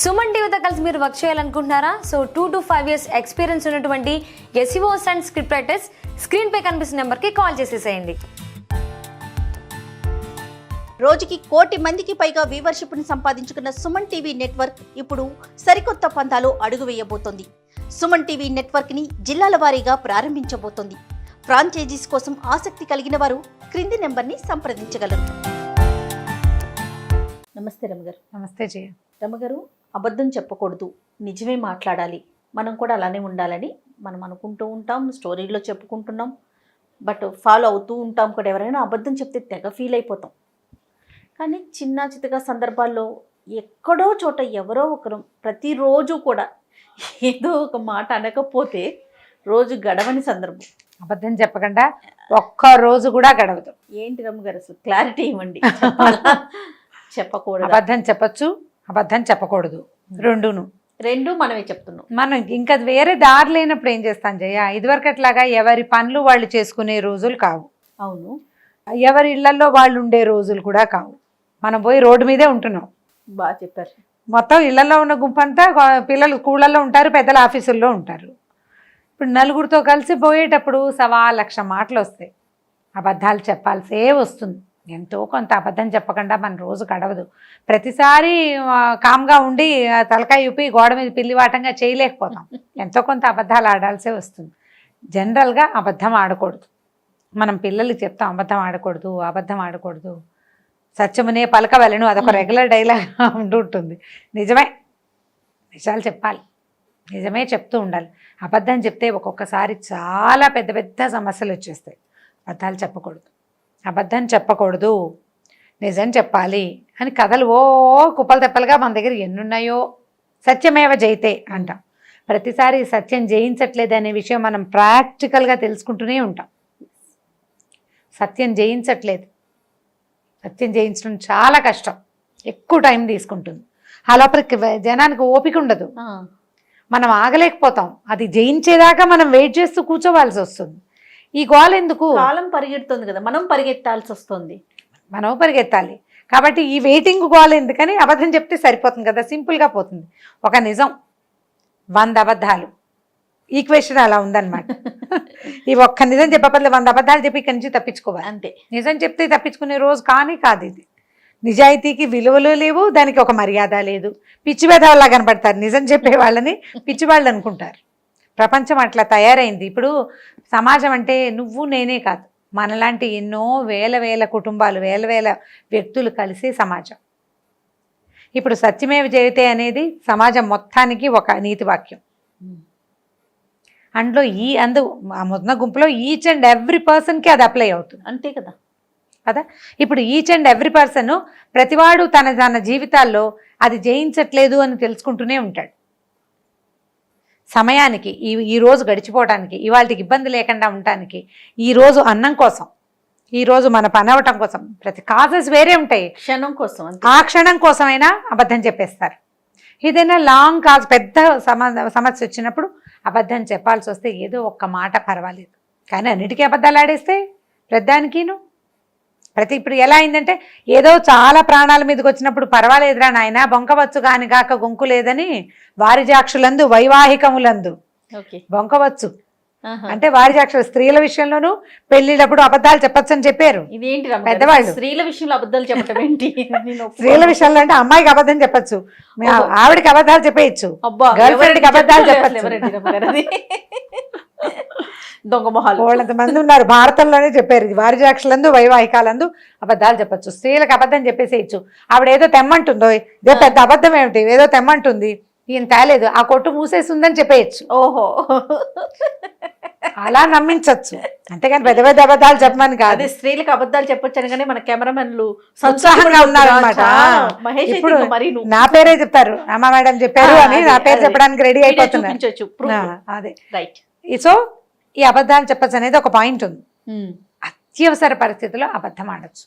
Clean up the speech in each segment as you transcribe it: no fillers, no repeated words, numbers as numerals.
సుమన్ టీవీతో కలిసి మీరు వర్క్ చేయాలనుకుంటున్నారా? సో 2 to 5 years ఎక్స్పీరియన్స్ ఉన్నటువంటి SEOs and script writers screen పై కనిపిస్తున్న నెంబర్కి కాల్ చేసేసేయండి. రోజుకి 1 కోటి మందికి పైగా వ్యూవర్షిప్ను సంపాదించుకున్న సుమన్ టీవీ నెట్వర్క్ ఇప్పుడు సరికొత్త పంతాలు అడుగు వేయబోతోంది. సుమన్ టీవీ నెట్వర్క్ని జిల్లాల వారీగా ప్రారంభించబోతోంది. ఫ్రాంచైజీస్ కోసం ఆసక్తి కలిగిన వారు క్రింది నెంబర్ని సంప్రదించగలరు. నమస్తే రమగారు. నమస్తే జయ. రమగారు, అబద్ధం చెప్పకూడదు, నిజమే మాట్లాడాలి, మనం కూడా అలానే ఉండాలని మనం అనుకుంటూ ఉంటాం, స్టోరీలో చెప్పుకుంటున్నాం, బట్ ఫాలో అవుతూ ఉంటాం కూడా. ఎవరైనా అబద్ధం చెప్తే తెగ ఫీల్ అయిపోతాం. కానీ చిన్న చితక సందర్భాల్లో ఎక్కడో చోట ఎవరో ఒకరు ప్రతిరోజు కూడా ఏదో ఒక మాట అనకపోతే రోజు గడవని సందర్భం. అబద్ధం చెప్పకుండా ఒక్క రోజు కూడా గడవదు. ఏంటి రమ్మగారు, అసలు క్లారిటీ ఇవ్వండి. చెప్పకూడదు. అబద్ధం చెప్పచ్చు, అబద్ధం చెప్పకూడదు, రెండు మనమే చెప్తున్నాం. మనం ఇంకా వేరే దారి లేనప్పుడు ఏం చేస్తాం జయ? ఇదివరకట్లాగా ఎవరి పనులు వాళ్ళు చేసుకునే రోజులు కావు. అవును. ఎవరి ఇళ్లలో వాళ్ళు ఉండే రోజులు కూడా కావు. మనం పోయి రోడ్డు మీదే ఉంటున్నాం. బాగా చెప్పారు. మొత్తం ఇళ్లలో ఉన్న గుంపంతా పిల్లలు స్కూళ్ళల్లో ఉంటారు, పెద్దల ఆఫీసుల్లో ఉంటారు. ఇప్పుడు నలుగురితో కలిసి పోయేటప్పుడు 1,00,000 మాటలు వస్తాయి. అబద్ధాలు చెప్పాల్సే వస్తుంది. ఎంతో కొంత అబద్ధం చెప్పకుండా మన రోజు గడవదు. ప్రతిసారి కామ్గా ఉండి తలకాయ ఊపి గోడ మీద పిల్లివాటంగా చేయలేకపోతాం. ఎంతో కొంత అబద్ధాలు ఆడాల్సే వస్తుంది. జనరల్గా అబద్ధం ఆడకూడదు. మనం పిల్లలకి చెప్తాం అబద్ధం ఆడకూడదు, అబద్ధం ఆడకూడదు, సత్యమునే పలకవలెను, అదొక రెగ్యులర్ డైలాగ్ ఉంటుంది. నిజమే, నిజాలు చెప్పాలి, నిజమే చెప్తూ ఉండాలి. అబద్ధం చెప్తే ఒక్కొక్కసారి చాలా పెద్ద పెద్ద సమస్యలు వచ్చేస్తాయి. అబద్ధాలు చెప్పకూడదు, అబద్ధం చెప్పకూడదు, నిజం చెప్పాలి అని కథలు కుప్పలు తెప్పలుగా మన దగ్గర ఎన్నున్నాయో. సత్యమేవ జయితే అంటాం. ప్రతిసారి సత్యం జయించట్లేదు అనే విషయం మనం ప్రాక్టికల్గా తెలుసుకుంటూనే ఉంటాం. సత్యం జయించట్లేదు, సత్యం జయించడం చాలా కష్టం, ఎక్కువ టైం తీసుకుంటుంది. ఆ లోపలికి జనానికి ఓపిక ఉండదు, మనం ఆగలేకపోతాం. అది జయించేదాకా మనం వెయిట్ చేస్తూ కూర్చోవాల్సి వస్తుంది. ఈ గోల ఎందుకు? కాలం పరిగెడుతుంది కదా, మనం పరిగెత్తాల్సి వస్తుంది. మనం పరిగెత్తాలి కాబట్టి ఈ వెయిటింగ్ గోల ఎందుకని? అబద్ధం చెప్తే సరిపోతుంది కదా, సింపుల్గా పోతుంది. ఒక నిజం 100 అబద్ధాలు, ఈక్వేషన్ అలా ఉందన్నమాట. ఈ ఒక్క నిజం చెప్పబద్దు 100 అబద్ధాలు చెప్పి ఇక్కడి నుంచి తప్పించుకోవాలి అంతే. నిజం చెప్తే తప్పించుకునే రోజు కాదు ఇది. నిజాయితీకి విలువలు లేవు, దానికి ఒక మర్యాద లేదు. పిచ్చి వేధవల్లా కనపడతారు. నిజం చెప్పే వాళ్ళని పిచ్చివాళ్ళు అనుకుంటారు. ప్రపంచం అట్లా తయారైంది. ఇప్పుడు సమాజం అంటే నువ్వు నేనే కాదు, మనలాంటి ఎన్నో వేల కుటుంబాలు, వేల వ్యక్తులు కలిసే సమాజం. ఇప్పుడు సత్యమేవ జయతే అనేది సమాజం మొత్తానికి ఒక నీతి వాక్యం. అందులో ఆ మొన్న గుంపులో ఈచ్ అండ్ ఎవ్రీ పర్సన్కి అది అప్లై అవుతుంది. అంతే కదా. ఇప్పుడు ఈచ్ అండ్ ఎవ్రీ పర్సన్, ప్రతివాడు తన జీవితాల్లో అది జయించట్లేదు అని తెలుసుకుంటూనే ఉంటాడు. సమయానికి ఈ రోజు గడిచిపోవడానికి, ఇవాళకి ఇబ్బంది లేకుండా ఉండటానికి, ఈరోజు అన్నం కోసం, ఈరోజు మన పని అవ్వటం కోసం, ప్రతి కాజెస్ వేరే ఉంటాయి. క్షణం కోసం, ఆ క్షణం కోసమైనా అబద్ధం చెప్పేస్తారు. ఏదైనా లాంగ్ కాజ్, పెద్ద సమస్య వచ్చినప్పుడు అబద్ధం చెప్పాల్సి వస్తే ఏదో ఒక్క మాట పర్వాలేదు. కానీ అన్నిటికీ అబద్ధాలు ఆడేస్తే ప్రతిదానికిను ఇప్పుడు ఎలా అయిందంటే, ఏదో చాలా ప్రాణాల మీదకి వచ్చినప్పుడు పర్వాలేదురా నాయన, బొంకవచ్చు కాని కాక గొంకు లేదని వారిజాక్షులందు వైవాహికములందు బొంకవచ్చు అంటే వారిజాక్షులు. స్త్రీల విషయంలోనూ పెళ్లిళ్ళప్పుడు అబద్ధాలు చెప్పచ్చు అని చెప్పారు పెద్దవాళ్ళు. స్త్రీల విషయంలో అబద్ధాలు చెప్పడం ఏంటి? స్త్రీల విషయంలో అంటే అమ్మాయికి అబద్ధం చెప్పచ్చు, ఆవిడకి అబద్ధాలు చెప్పేయచ్చు, గర్ల్ ఫ్రెండ్కి అబద్ధాలు చెప్పచ్చు. దొంగ మొహాలు మంది ఉన్నారు. భారతంలోనే చెప్పారు, వారిజాక్షులందు వైవాహికాలందు అబద్ధాలు చెప్పచ్చు. స్త్రీలకు అబద్ధం చెప్పేసేయచ్చు. ఆవిడ ఏదో తెమ్మంటుందో, ఇదే పెద్ద అబద్ధం ఏమిటి, ఏదో తెమ్మంటుంది, ఈయన తేలేదు, ఆ కొట్టు మూసేస్తుందని చెప్పేయచ్చు. ఓహో, అలా నమ్మించవచ్చు. అంతేగాని పెద్ద పెద్ద అబద్ధాలు చెప్పమని కాదు. అదే స్త్రీలకు అబద్ధాలు చెప్పొచ్చు కానీ మన కెమెరామెన్లు ఉత్సాహంగా ఉన్నారనమాట. ఇప్పుడు నా పేరే చెప్తారు, అమ్మ మేడం చెప్పారు అని నా పేరు చెప్పడానికి రెడీ అయిపోతున్నారు. అదే రైట్. సో ఈ అబద్ధాలు చెప్పచ్చు అనేది ఒక పాయింట్ ఉంది. అత్యవసర పరిస్థితుల్లో అబద్ధం ఆడచ్చు.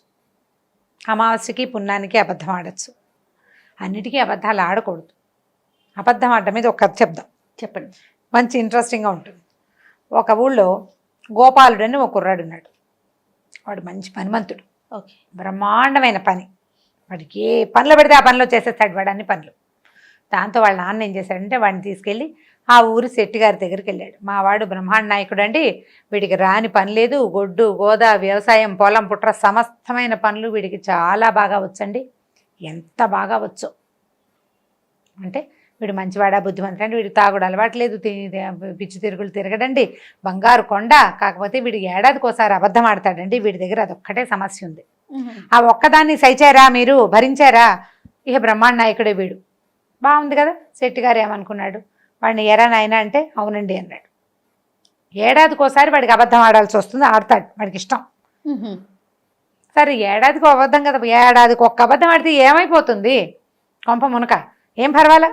అమావాస్యకి పుణ్యానికి అబద్ధం ఆడచ్చు. అన్నిటికీ అబద్ధాలు ఆడకూడదు. అబద్ధం ఆడటం మీద ఒక కథ చెప్దాం. చెప్పండి. మంచి ఇంట్రెస్టింగ్గా ఉంటుంది. ఒక ఊళ్ళో గోపాలుడు అని ఒక కుర్రాడు ఉన్నాడు. వాడు మంచి పనిమంతుడు, బ్రహ్మాండమైన పని. వాడికి ఏ పనులు పెడితే ఆ పనిలో చేసేస్తాడు వాడు అన్ని పనులు. దాంతో వాళ్ళ నాన్న ఏం చేశాడంటే వాడిని తీసుకెళ్ళి ఆ ఊరు శెట్టి గారి దగ్గరికి వెళ్ళాడు. మా వాడు బ్రహ్మాండ నాయకుడు అండి, వీడికి రాని పని లేదు, గొడ్డు గోదా వ్యవసాయం పొలం పుట్ర సమస్తమైన పనులు వీడికి చాలా బాగా వచ్చండి. ఎంత బాగా వచ్చో అంటే వీడు మంచివాడా బుద్ధిమంతుడు అంటే వీడికి తాగుడు అలవాట్లేదు, పిచ్చి తిరుగులు తిరగడండి, బంగారు కొండ. కాకపోతే వీడికి ఏడాదికోసారి అబద్ధం ఆడతాడండి, వీడి దగ్గర అదొక్కటే సమస్య ఉంది. ఆ ఒక్కదాన్ని సహిచారా, మీరు భరించారా, ఇక బ్రహ్మాండ నాయకుడే వీడు. బాగుంది కదా. శెట్టి గారు ఏమనుకున్నాడు, వాడిని ఎరా నాయన అంటే అవునండి అన్నాడు. ఏడాదికోసారి వాడికి అబద్ధం ఆడాల్సి వస్తుంది, ఆడతాడు, వాడికి ఇష్టం. సరే ఏడాదికి అబద్ధం కదా, ఏడాదికి ఒక్క అబద్ధం ఆడితే ఏమైపోతుంది, కొంప మునక ఏం పర్వాలా.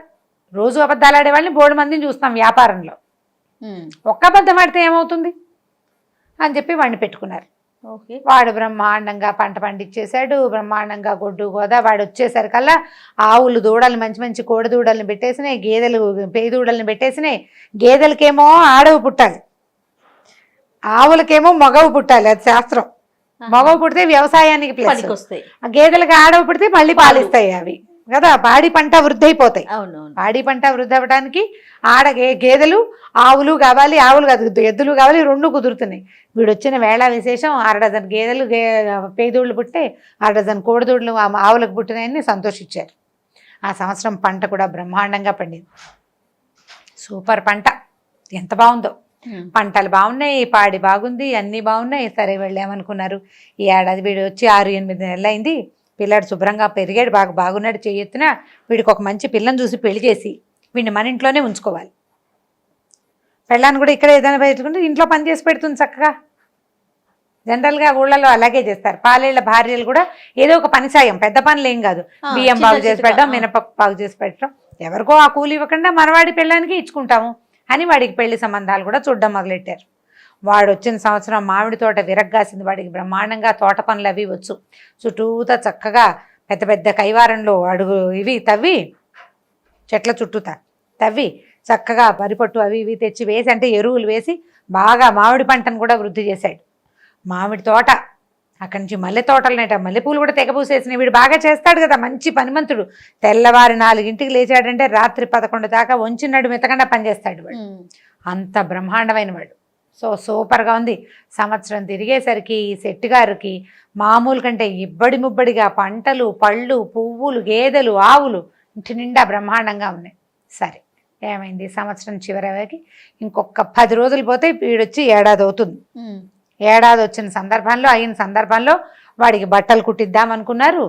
రోజు అబద్ధాలు ఆడేవాళ్ళని బోడు మందిని చూస్తాం వ్యాపారంలో, ఒక్క అబద్ధం ఆడితే ఏమవుతుంది అని చెప్పి వాడిని పెట్టుకున్నారు. వాడు బ్రహ్మాండంగా పంట పండించేశాడు, బ్రహ్మాండంగా గొడ్డు గోదా. వాడు వచ్చేసరికల్లా ఆవులు దూడలు మంచి మంచి కోడి దూడల్ని పెట్టేసినాయి, గేదెలు పేయి దూడల్ని పెట్టేసినాయి. గేదెలకేమో ఆడవు పుట్టాలి, ఆవులకేమో మగవు పుట్టాలి, అది శాస్త్రం. మగవు పుడితే వ్యవసాయానికి ప్లస్, గేదెలకి ఆడవు పుడితే మళ్ళీ పాలిస్తాయి అవి కదా. పాడి పంట వృద్ధి అయిపోతాయి. పాడి పంట వృద్ధి అవ్వడానికి గేదెలు ఆవులు కావాలి, ఆవులు కాదు ఎద్దులు కావాలి, రెండు కుదురుతున్నాయి. వీడు వచ్చిన వేళ విశేషం 6 డజన్ గేదెలు పేదోళ్ళు పుట్టే, 6 డజన్ కోడిదూడలు ఆవులకు పుట్టినాయని సంతోషించారు. ఆ సంవత్సరం పంట కూడా బ్రహ్మాండంగా పండింది, సూపర్ పంట, ఎంత బాగుందో. పంటలు బాగున్నాయి, పాడి బాగుంది, అన్నీ బాగున్నాయి. సరే వీళ్ళు ఏమనుకున్నారు, ఈ ఏడాది వీడు వచ్చి 6-8 నెలలు అయింది, పిల్లాడు శుభ్రంగా పెరిగాడు, బాగున్నాడు, చేయెత్తున వీడికి ఒక మంచి పిల్లని చూసి పెళ్లి చేసి వీడిని మన ఇంట్లోనే ఉంచుకోవాలి. పెళ్ళాన్ని కూడా ఇక్కడ ఏదైనా పెట్టుకుంటే ఇంట్లో పని చేసి పెడుతుంది చక్కగా. జనరల్గా ఊళ్ళలో అలాగే చేస్తారు. పాలేళ్ల భార్యలు కూడా ఏదో ఒక పని సాయం, పెద్ద పనులు ఏం కాదు, బియ్యం బాగు చేసి పెట్టడం, మినపప్పు బాగు చేసి పెట్టడం, ఎవరికో ఆ కూలి ఇవ్వకుండా మనవాడి పెళ్ళానికి ఇచ్చుకుంటాము అని వాడికి పెళ్లి సంబంధాలు కూడా చూడడం మొదలెట్టారు. వాడు వచ్చిన సంవత్సరం మామిడి తోట విరగ్గాసింది, వాడికి బ్రహ్మాండంగా తోట పనులు అవి వచ్చు. చుట్టూతా చక్కగా పెద్ద పెద్ద కైవారంలో అడుగు ఇవి తవ్వి, చెట్ల చుట్టూతా తవ్వి చక్కగా వరిపట్టు అవి ఇవి తెచ్చి వేసి, అంటే ఎరువులు వేసి బాగా మామిడి పంటను కూడా వృద్ధి చేశాడు. మామిడి తోట, అక్కడి నుంచి మల్లె తోటలనేట, మల్లెపూలు కూడా తెగపూసేసినాయి. వీడు బాగా చేస్తాడు కదా, మంచి పనిమంతుడు. తెల్లవారి 4 లేచాడంటే రాత్రి 11 దాకా వంచినాడు మెత్తకుండా పనిచేస్తాడు వాడు, అంత బ్రహ్మాండమైన వాడు. సో సూపర్గా ఉంది. సంవత్సరం తిరిగేసరికి శెట్టి గారికి మామూలు కంటే ఇబ్బడి ముబ్బడిగా పంటలు, పళ్ళు, పువ్వులు, గేదెలు, ఆవులు ఇంటి నిండా బ్రహ్మాండంగా ఉన్నాయి. సరే ఏమైంది, సంవత్సరం చివరికి ఇంకొక 10 రోజులు పోతే వీడొచ్చి ఏడాది అవుతుంది. ఏడాది వచ్చిన సందర్భంలో వాడికి బట్టలు కుట్టిద్దాం అనుకున్నారు.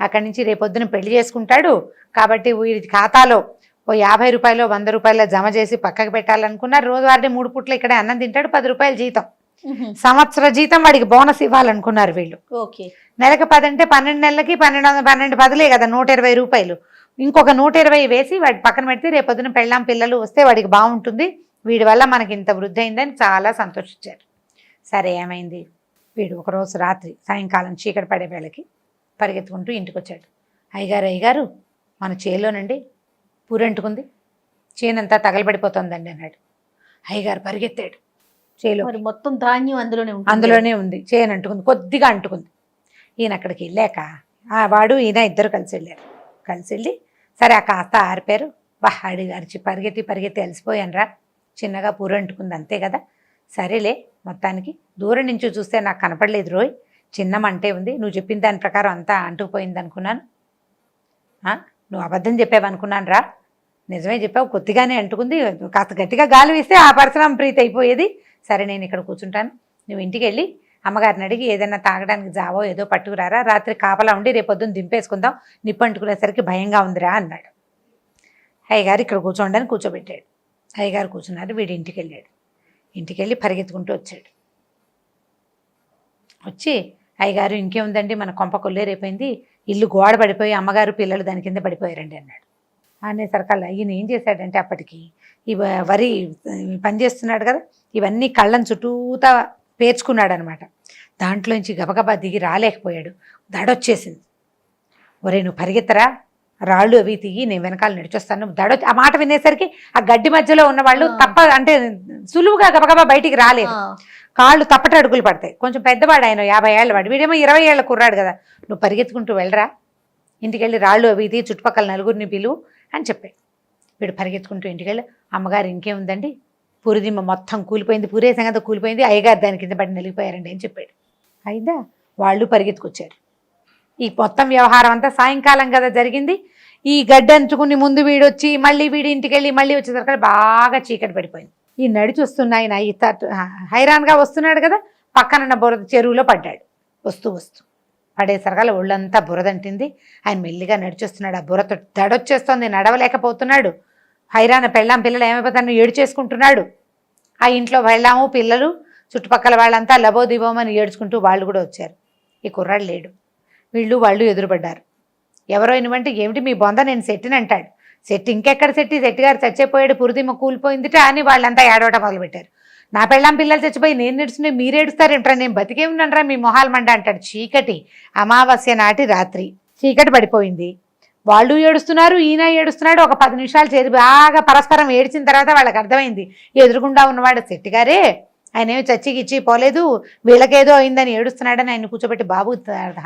అక్కడి నుంచి రేపొద్దున పెళ్లి చేసుకుంటాడు కాబట్టి వీడి ఖాతాలో ఓ 50 రూపాయలు 100 రూపాయలు జమ చేసి పక్కకు పెట్టాలనుకున్నారు. రోజువారీ 3 పూట్ల ఇక్కడే అన్నం తింటాడు, 10 రూపాయలు జీతం, సంవత్సర జీతం వాడికి బోనస్ ఇవ్వాలనుకున్నారు వీళ్ళు. నెలకు 10 అంటే 12 నెలలకి 12 10లే కదా, 120 రూపాయలు. ఇంకొక 120 వేసి వాడి పక్కన పెడితే రేపొద్దున పెళ్ళాం పిల్లలు వస్తే వాడికి బాగుంటుంది, వీడి వల్ల మనకి ఇంత వృద్ధి అయిందని చాలా సంతోషించారు. సరే ఏమైంది, వీడు ఒకరోజు రాత్రి సాయంకాలం చీకటి పడే వేళకి పరిగెత్తుకుంటూ ఇంటికి వచ్చాడు. అయ్యగారు మన చేలోనండి పూరంటుకుంది, చేనంతా తగలబడిపోతుందండి అన్నాడు. అయ్యగారు పరిగెత్తాడు, చేలో మొత్తం ధాన్యం అందులోనే ఉంది, చేను అంటుకుంది, కొద్దిగా అంటుకుంది. ఈయన అక్కడికి వెళ్ళాక వాడు ఈయన ఇద్దరు కలిసి వెళ్ళారు. కలిసి వెళ్ళి సరే ఆ కాస్త ఆరిపారు. అడిగారిచి పరిగెత్తి అలసిపోయానురా, చిన్నగా పూరంటుకుంది అంతే కదా, సరేలే మొత్తానికి దూరం నుంచి చూస్తే నాకు కనపడలేదు రోయ్, చిన్న మంటే ఉంది, నువ్వు చెప్పిన దాని ప్రకారం అంతా అంటుకుపోయింది అనుకున్నాను, నువ్వు అబద్ధం చెప్పావనుకున్నాను రా, నిజమే చెప్పావు, కొద్దిగానే అంటుకుంది, కాస్త గట్టిగా గాలి వేస్తే ఆ పరశురామ ప్రీతి అయిపోయేది. సరే నేను ఇక్కడ కూర్చుంటాను, నువ్వు ఇంటికి వెళ్ళి అమ్మగారిని అడిగి ఏదైనా తాగడానికి జావో ఏదో పట్టుకురారా, రాత్రి కాపలా ఉండి రేపొద్దున దింపేసుకుందాం, నిప్పు అంటుకునేసరికి భయంగా ఉందిరా అన్నాడు. అయ్యగారు ఇక్కడ కూర్చోండి అని కూర్చోబెట్టాడు. అయ్యగారు కూర్చున్నారు, వీడి ఇంటికి వెళ్ళాడు. ఇంటికి వెళ్ళి పరిగెత్తుకుంటూ వచ్చాడు. వచ్చి అయ్యగారు ఇంకేముందండి, మన కొంప కొల్లేరైపోయింది, ఇల్లు గోడ పడిపోయి అమ్మగారు పిల్లలు దాని కింద పడిపోయారండి అన్నాడు. అనేసరికల్లా ఈయన ఏం చేశాడంటే అప్పటికి ఈ వరి పనిచేస్తున్నాడు కదా, ఇవన్నీ కళ్ళని చుట్టూతా పేర్చుకున్నాడు అనమాట. దాంట్లోంచి గబగబా దిగి రాలేకపోయాడు, దడొచ్చేసింది. ఒరే నువ్వు పరిగెత్తరా, రాళ్ళు అవి తిగి నేను వెనకాల నడిచొస్తాను, ఆ మాట వినేసరికి ఆ గడ్డి మధ్యలో ఉన్న వాళ్ళు అంటే సులువుగా గబగబా బయటికి రాలేదు, కాళ్ళు తప్పట అడుగులు పడతాయి. కొంచెం పెద్దవాడు ఆయన, 50 ఏళ్ళ వాడు, వీడేమో 20 ఏళ్ళ కుర్రాడు కదా, నువ్వు పరిగెత్తుకుంటూ వెళ్ళరా, ఇంటికి వెళ్ళి రాళ్ళు అవి ఇది చుట్టుపక్కల నలుగురిని పిలువు అని చెప్పాడు. వీడు పరిగెత్తుకుంటూ ఇంటికి వెళ్ళి అమ్మగారు ఇంకేముందండి పురిదిమ్మ మొత్తం కూలిపోయింది, పూరే సంగతి కూలిపోయింది, అయ్యగారు దాని కింద పడి నలిగిపోయారండి అని చెప్పాడు. అయిదా వాళ్ళు పరిగెత్తుకొచ్చారు. ఈ మొత్తం వ్యవహారం అంతా సాయంకాలం కదా జరిగింది. ఈ గడ్డ అంచుకుని ముందు వీడొచ్చి మళ్ళీ వీడి ఇంటికి వెళ్ళి మళ్ళీ వచ్చేసరికి బాగా చీకటి పడిపోయింది. ఈ నడిచి వస్తున్న ఆయన హైరాన్గా వస్తున్నాడు కదా, పక్కన బురద చెరువులో పడ్డాడు. వస్తూ పడేసరికల్లా ఒళ్ళంతా బురదంటింది. ఆయన మెల్లిగా నడిచొస్తున్నాడు. ఆ బురద దడొచ్చేస్తోంది, నడవలేకపోతున్నాడు. హైరాణ పెళ్ళాం పిల్లలు ఏమైపోతాను ఏడు చేసుకుంటున్నాడు. ఆ ఇంట్లో పెళ్ళాము పిల్లలు చుట్టుపక్కల వాళ్ళంతా లబోదిబోమని ఏడ్చుకుంటూ వాళ్ళు కూడా వచ్చారు. ఈ కుర్రాడు లేడు. వాళ్ళు ఎదురుపడ్డారు. ఎవరో ఇనుమంటే ఏమిటి మీ బొంద నేను సెట్టిని అంటాడు. సెట్ ఇంకెక్కడ సెట్టి గారు చచ్చిపోయాడు, పురిదిమ్మ కూలిపోయిందిట అని వాళ్ళంతా ఏడవటం మొదలుపెట్టారు. నా పెళ్ళాం పిల్లలు చచ్చిపోయి నేను నేడుస్తుంటే మీరు ఏడుస్తారేంట్రా, నేను బతికే ఉన్నానరా మీ మొహాలు మండ అంటాడు. చీకటి అమావాస్య నాటి రాత్రి చీకటి పడిపోయింది. వాళ్ళు ఏడుస్తున్నారు, ఈయన ఏడుస్తున్నాడు. ఒక 10 నిమిషాలు చేరి బాగా పరస్పరం ఏడ్చిన తర్వాత వాళ్ళకి అర్థమైంది ఎదురుగుండా ఉన్నవాడు సెట్టిగారే, ఆయన ఏమి చచ్చిగిచ్చి పోలేదు, వీళ్ళకేదో అయిందని ఏడుస్తున్నాడని ఆయన కూర్చోబెట్టి బాబు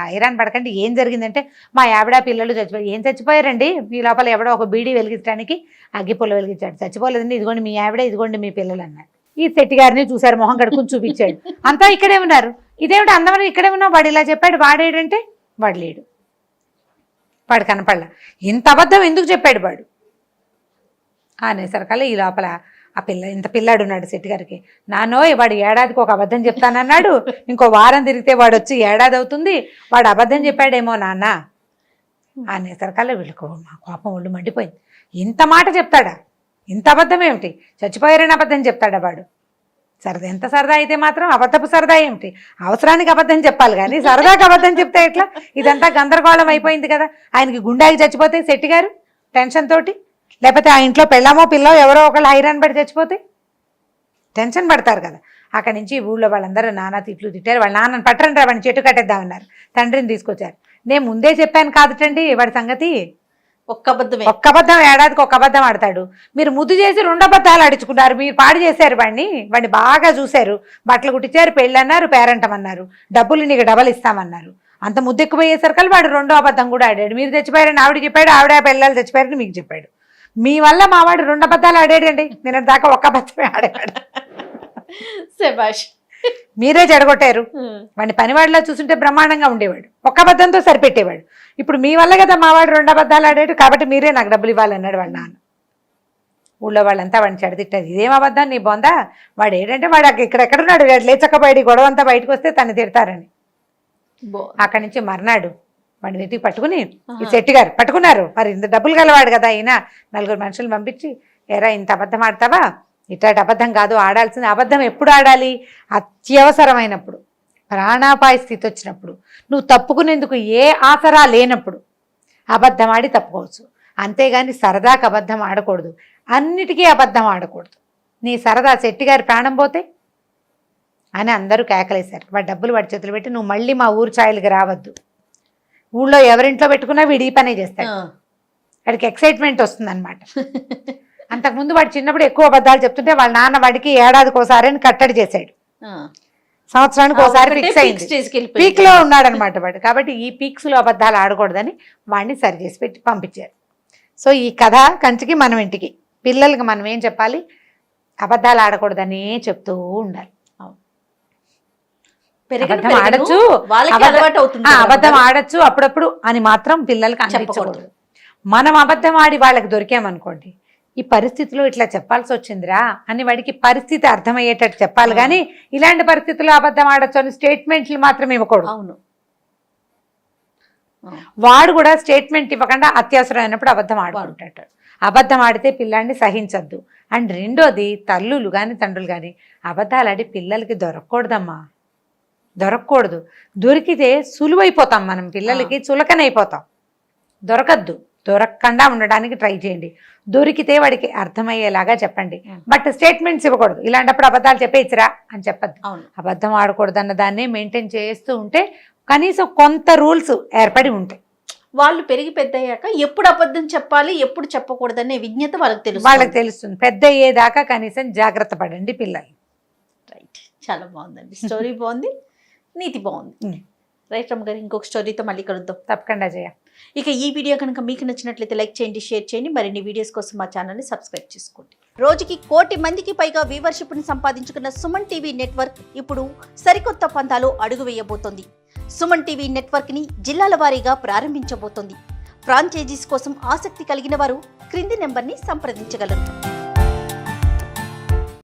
హైరాన్ పడకండి, ఏం జరిగిందంటే మా ఆవిడ పిల్లలు చచ్చిపోయి. ఏం చచ్చిపోయారండి? మీ లోపల ఎవడో ఒక బీడీ వెలిగించడానికి అగ్గిపుల్ల వెలిగించాడు. చచ్చిపోలేదండి, ఇదిగోండి మీ ఆవిడ, ఇదిగోండి మీ పిల్లలు అన్నాడు. ఈ సెట్టి గారిని చూశారు, మొహం కడుక్కుని చూపించాడు. అంతా ఇక్కడే ఉన్నారు. ఇదేమిటి అందమని ఇక్కడే ఉన్నావు, వాడు ఇలా చెప్పాడు, వాడేడంటే వాడు లేడు, వాడు కనపడలా. ఇంత అబద్ధం ఎందుకు చెప్పాడు వాడు అనేసరికల్లా ఈ లోపల ఆ ఇంత పిల్లాడు ఉన్నాడు సెట్టి గారికి. నానోయ్ వాడు ఏడాదికి ఒక అబద్ధం చెప్తానన్నాడు, ఇంకో వారం తిరిగితే వాడు వచ్చి ఏడాది అవుతుంది, వాడు అబద్ధం చెప్పాడేమో నాన్న అనేసరికల్లా వీళ్ళకు మా కోపం ఒళ్ళు మండిపోయింది. ఇంత మాట చెప్తాడా, ఇంత అబద్ధం ఏమిటి, చచ్చిపోయారని అబద్ధం చెప్తాడా వాడు? సరదా ఎంత సరదా అయితే మాత్రం అబద్ధపు సరదా ఏమిటి? అవసరానికి అబద్ధం చెప్పాలి కానీ సరదాకి అబద్ధం చెప్తే ఎట్లా? ఇదంతా గందరగోళం అయిపోయింది కదా. ఆయనకి గుండాకి చచ్చిపోతే సెట్టి గారు టెన్షన్ తోటి, లేకపోతే ఆ ఇంట్లో పెళ్ళామో పిల్లో ఎవరో ఒకళ్ళు హైరాన్ పడి చచ్చిపోతే టెన్షన్ పడతారు కదా. అక్కడి నుంచి ఊళ్ళో వాళ్ళందరూ నానా తిట్లు తిట్టారు. వాళ్ళ నాన్నని పట్టరండి రా, వాడిని చెట్టు కట్టేద్దామన్నారు. తండ్రిని తీసుకొచ్చారు. నేను ముందే చెప్పాను కాదుటండి వాడి సంగతి. ఒక్క అబద్ధం ఏడాదికి ఒక అబద్ధం ఆడతాడు. మీరు ముద్దు చేసి 2 అబద్ధాలు ఆడించుకున్నారు. మీరు పాడు చేశారు వాడిని బాగా చూశారు, బట్టలు కుట్టించారు, పెళ్ళి అన్నారు, పేరంటమన్నారు, డబ్బులు నీకు డబల్ ఇస్తామన్నారు. అంత ముద్దు ఎక్కువయ్యేసరికి వాడు 2వ అబద్ధం కూడా ఆడాడు. మీరు చచ్చిపోయారని ఆవిడ చెప్పాడు, ఆవిడ పిల్లలు చచ్చిపోయారని మీకు చెప్పాడు. మీ వల్ల మా వాడు 2 అబద్ధాలు ఆడాడండి. నిన్నటి దాకా ఒక్క అబద్ధమే ఆడాడు. మీరే చెడగొట్టారు. వాడిని పనివాడిలా చూస్తుంటే బ్రహ్మాండంగా ఉండేవాడు, ఒక్క అబద్ధంతో సరిపెట్టేవాడు. ఇప్పుడు మీ వల్ల కదా మా వాడు 2 అబద్ధాలు ఆడాడు, కాబట్టి మీరే నాకు డబ్బులు ఇవ్వాలన్నాడు వాళ్ళ నాన్న. ఊళ్ళో వాళ్ళంతా వాడిని చెడతిట్టారు. ఇదేం అబద్ధం నీ బొందా, వాడు ఏంటంటే వాడు ఇక్కడెక్కడున్నాడు, వాడు లేచకపోయాడు, గొడవ అంతా బయటకు వస్తే తను తిడతారని. అక్కడి నుంచి మర్నాడు వాడిని వెతికి పట్టుకుని ఈ సెట్టి గారు పట్టుకున్నారు. మరి ఇంత డబ్బులు గలవాడు కదా ఈయన, 4 మనుషులు పంపించి ఎరా ఇంత అబద్ధం ఆడతావా, ఇట్లాంటి అబద్ధం కాదు ఆడాల్సింది. అబద్ధం ఎప్పుడు ఆడాలి? అత్యవసరమైనప్పుడు, ప్రాణాపాయ స్థితి వచ్చినప్పుడు, నువ్వు తప్పుకునేందుకు ఏ ఆసరా లేనప్పుడు అబద్ధం ఆడి తప్పుకోవచ్చు. అంతేగాని సరదాకి అబద్ధం ఆడకూడదు, అన్నిటికీ అబద్ధం ఆడకూడదు. నీ సరదా సెట్టి గారి ప్రాణం పోతే అని అందరూ కేకలేశారు. వాడి డబ్బులు వాడి చేతులు పెట్టి నువ్వు మళ్ళీ మా ఊరు ఛాయలకి రావద్దు, ఊళ్ళో ఎవరింట్లో పెట్టుకున్నా వీడు ఈ పనే చేస్తాడు, వాడికి ఎక్సైట్మెంట్ వస్తుంది అనమాట. అంతకుముందు వాడు చిన్నప్పుడు ఎక్కువ అబద్ధాలు చెప్తుంటే వాళ్ళ నాన్న వాడికి ఏడాదికి ఒకసారి అని కట్టడి చేశాడు, సంవత్సరానికి ఒకసారి ఫిక్స్ అయింది, పీక్ లో ఉన్నాడు అనమాట వాడు. కాబట్టి ఈ పీక్స్ లో అబద్ధాలు ఆడకూడదని వాడిని సరి చేసి పెట్టి పంపించారు. సో ఈ కథ కంచికి మనం ఇంటికి, పిల్లలకి మనం ఏం చెప్పాలి, అబద్ధాలు ఆడకూడదని చెప్తూ ఉండాలి. అబద్ధం ఆడచ్చు, అబద్ధం ఆడచ్చు అప్పుడప్పుడు అని మాత్రం పిల్లలకి అనిపించకూడదు. మనం అబద్ధం ఆడి వాళ్ళకి దొరికామనుకోండి, ఈ పరిస్థితిలో ఇట్లా చెప్పాల్సి వచ్చిందిరా అని వాడికి పరిస్థితి అర్థమయ్యేటట్టు చెప్పాలి కానీ ఇలాంటి పరిస్థితుల్లో అబద్ధం ఆడచ్చు అని స్టేట్మెంట్లు మాత్రం ఇవ్వకూడదు. అవును, వాడు కూడా స్టేట్మెంట్ ఇవ్వకుండా అత్యవసరమైనప్పుడు అబద్ధం ఆడుకుంటాడు. అబద్ధం ఆడితే పిల్లాడిని సహించద్దు. అండ్ రెండోది, తల్లులు కానీ తండ్రులు కానీ అబద్ధాలు ఆడి పిల్లలకి దొరకకూడదమ్మా, దొరకకూడదు. దొరికితే సులువైపోతాం, మనం పిల్లలకి చులకనైపోతాం. దొరకద్దు, దొరకకుండా ఉండడానికి ట్రై చేయండి. దొరికితే వాడికి అర్థమయ్యేలాగా చెప్పండి, బట్ స్టేట్మెంట్స్ ఇవ్వకూడదు. ఇలాంటప్పుడు అబద్ధాలు చెప్పేచ్చిరా అని చెప్పద్దు. అబద్ధం ఆడకూడదు అన్న దాన్ని మెయింటైన్ చేస్తూ ఉంటే కనీసం కొంత రూల్స్ ఏర్పడి ఉంటాయి. వాళ్ళు పెరిగి పెద్ద అయ్యాక ఎప్పుడు అబద్ధం చెప్పాలి ఎప్పుడు చెప్పకూడదనే విజ్ఞత వాళ్ళకి తెలుస్తుంది. పెద్ద అయ్యేదాకా కనీసం జాగ్రత్త పడండి పిల్లలు. రైట్, చాలా బాగుందండి, స్టోరీ బాగుంది, నీతి బాగుంది. రైట్ రమ్మ గారు, ఇంకొక స్టోరీతో మళ్ళీ కలుద్దాం. తప్పకుండా జయ. ఇక ఈ వీడియో కనుక మీకు నచ్చినట్లయితే లైక్ చేయండి, షేర్ చేయండి. మరిన్ని వీడియోస్ కోసం మా ఛానల్ని సబ్స్క్రైబ్ చేసుకోండి. రోజుకి 1 కోటి మందికి పైగా వ్యూవర్షిప్ని సంపాదించుకున్న సుమన్ టీవీ నెట్వర్క్ ఇప్పుడు సరికొత్త పంతాలు అడుగు వేయబోతోంది. సుమన్ టీవీ నెట్వర్క్ని జిల్లాల వారీగా ప్రారంభించబోతోంది. ఫ్రాంచైజీస్ కోసం ఆసక్తి కలిగిన వారు క్రింది నెంబర్ని సంప్రదించగలరు.